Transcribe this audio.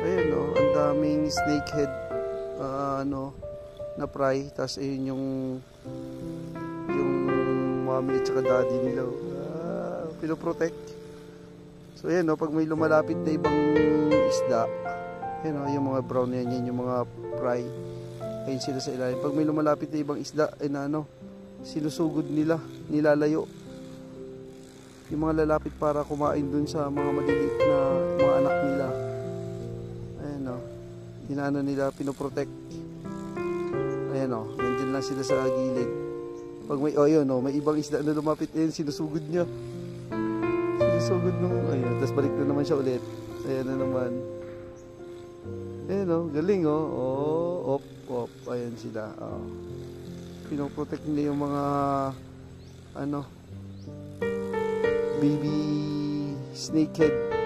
Ayan o, ang daming snakehead na fry. Tapos ayun yung mommy at saka daddy nila. Pinoprotect. So ayan o, pag may lumalapit na ibang isda, ayan o, yung mga brown na yan, yung mga fry. Ayun sila sa ilalim. Pag may lumalapit na ibang isda, ay na sinusugod nila, nilalayo. Yung mga lalapit para kumain dun sa mga maliliit na mga anak nila. Ayan o, inaano nila, pinoprotect. Ayan o, nandyan lang sila sa gilid. Pag may, ayun o, may ibang isda na lumapit, ayun, sinusugod niya. Sinusugod nung, ayun, tapos balik na naman siya ulit. Ayan na naman. Ayan o, galing o. Op. Ayan sila. Pinoprotect nila yung mga baby snakehead.